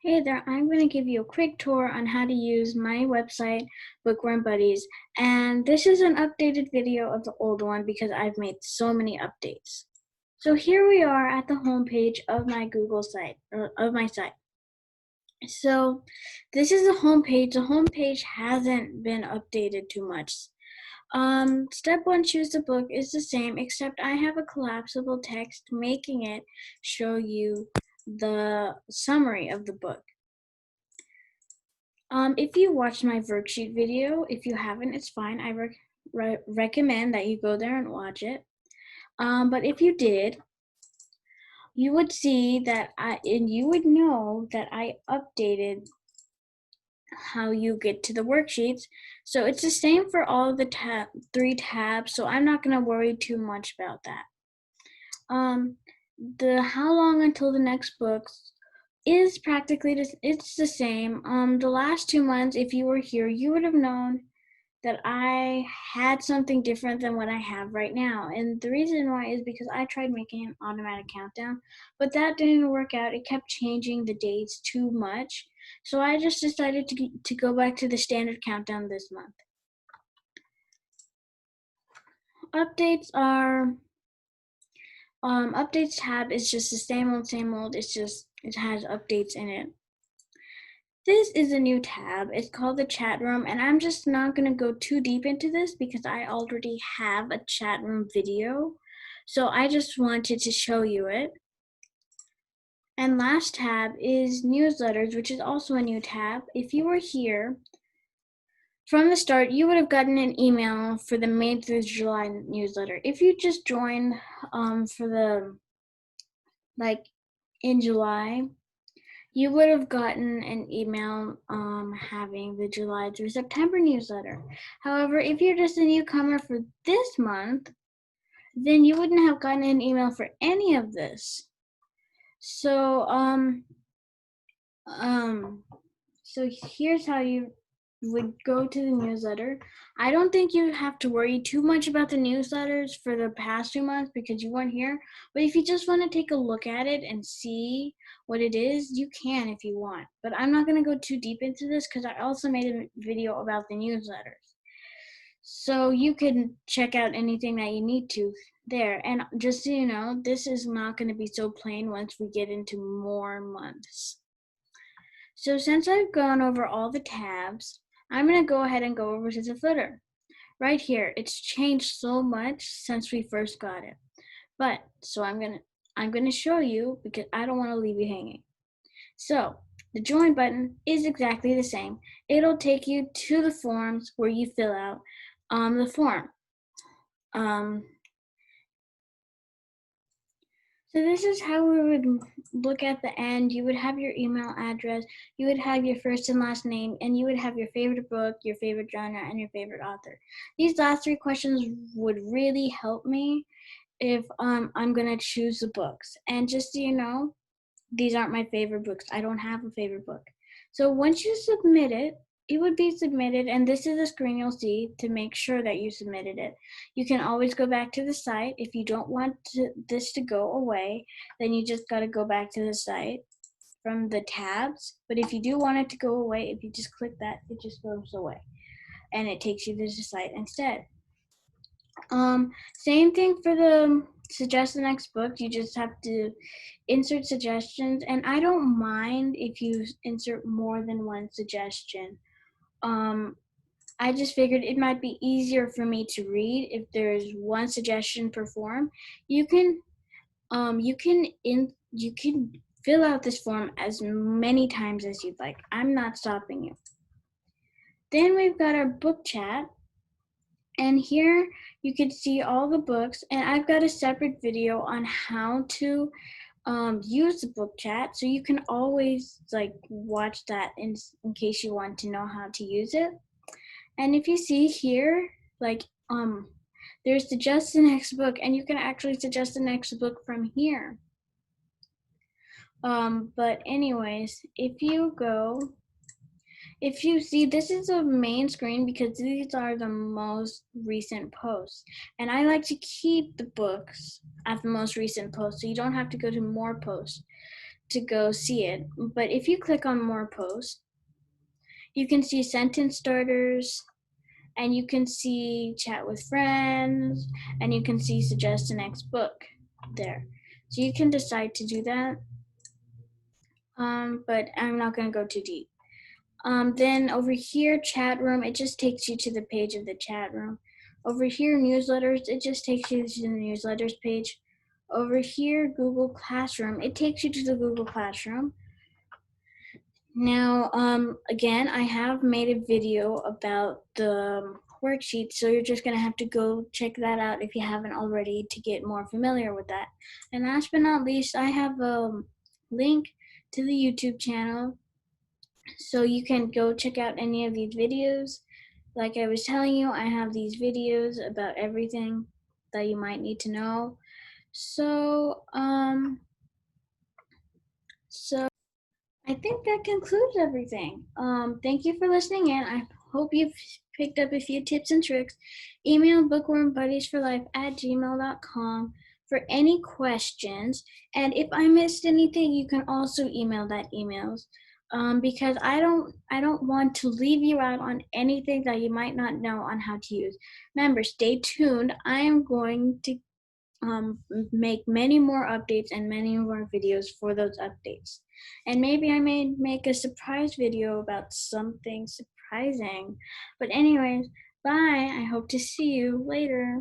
Hey there, I'm going to give you a quick tour on how to use my website, Bookworm Buddies, and this is an updated video of the old one because I've made so many updates. So here we are at the homepage of my Google site, of my site. So this is the homepage. The homepage hasn't been updated too much. Step 1, choose the book is the same, except I have a collapsible text making it show you the summary of the book. If you watched my worksheet video, if you haven't, it's fine. I recommend that you go there and watch it. But if you did, you would see that you would know that I updated how you get to the worksheets. So it's the same for all of the three tabs, so I'm not going to worry too much about that. The how long until the next book is practically it's the same. The last 2 months, if you were here, you would have known that I had something different than what I have right now. And the reason why is because I tried making an automatic countdown, but that didn't work out. It kept changing the dates too much. So I just decided to go back to the standard countdown this month. Updates are updates tab is just the same old. It has updates in it. This is a new tab. It's called the chat room, and I'm just not going to go too deep into this because I already have a chat room video. So I just wanted to show you it. And last tab is newsletters, which is also a new tab. If you were here from the start, you would have gotten an email for the May through July newsletter. If you just joined for the, in July, you would have gotten an email having the July through September newsletter. However, if you're just a newcomer for this month, then you wouldn't have gotten an email for any of this. So so here's how you would go to the newsletter. I don't think you have to worry too much about the newsletters for the past 2 months because you weren't here. But if you just want to take a look at it and see what it is, you can if you want. But I'm not going to go too deep into this because I also made a video about the newsletters. So you can check out anything that you need to there. And just so you know, this is not going to be so plain once we get into more months. So since I've gone over all the tabs, I'm going to go ahead and go over to the footer. Right here, it's changed so much since we first got it. But, so I'm going to show you because I don't want to leave you hanging. So, the join button is exactly the same. It'll take you to the forms where you fill out the form. So this is how we would look at the end. You would have your email address, you would have your first and last name, and you would have your favorite book, your favorite genre, and your favorite author. These last 3 questions would really help me if I'm gonna choose the books. And just so you know, these aren't my favorite books. I don't have a favorite book. So once you submit it, it would be submitted, and this is the screen you'll see to make sure that you submitted it. You can always go back to the site. If you don't want this to go away, then you just got to go back to the site from the tabs. But if you do want it to go away, if you just click that, it just goes away, and it takes you to the site instead. Same thing for the suggest the next book. You just have to insert suggestions, and I don't mind if you insert more than one suggestion. I just figured it might be easier for me to read if there's one suggestion per form. You can fill out this form as many times as you'd like. I'm not stopping you. Then we've got our book chat. And here you can see all the books, and I've got a separate video on how to use the book chat, so you can always watch that in case you want to know how to use it. And if you see here, there's suggest the next book, and you can actually suggest the next book from here. But anyways, if you see, this is a main screen because these are the most recent posts. And I like to keep the books at the most recent post so you don't have to go to more posts. to go see it. But if you click on more posts, you can see sentence starters, and you can see chat with friends, and you can see suggest the next book there. So you can decide to do that, but I'm not going to go too deep. Then over here, chat room, it just takes you to the page of the chat room. Over here, newsletters, it just takes you to the newsletters page. Over here, Google Classroom, it takes you to the Google Classroom. Now, again, I have made a video about the worksheet, so you're just gonna have to go check that out if you haven't already to get more familiar with that. And last but not least, I have a link to the YouTube channel, so you can go check out any of these videos. Like I was telling you, I have these videos about everything that you might need to know. So I think that concludes everything. Thank you for listening in. I hope you've picked up a few tips and tricks. Email bookwormbuddiesforlife@gmail.com for any questions. And if I missed anything, you can also email that emails. Because I don't want to leave you out on anything that you might not know on how to use. Remember, stay tuned. I am going to make many more updates and many more videos for those updates. And maybe I may make a surprise video about something surprising. But anyways, bye. I hope to see you later.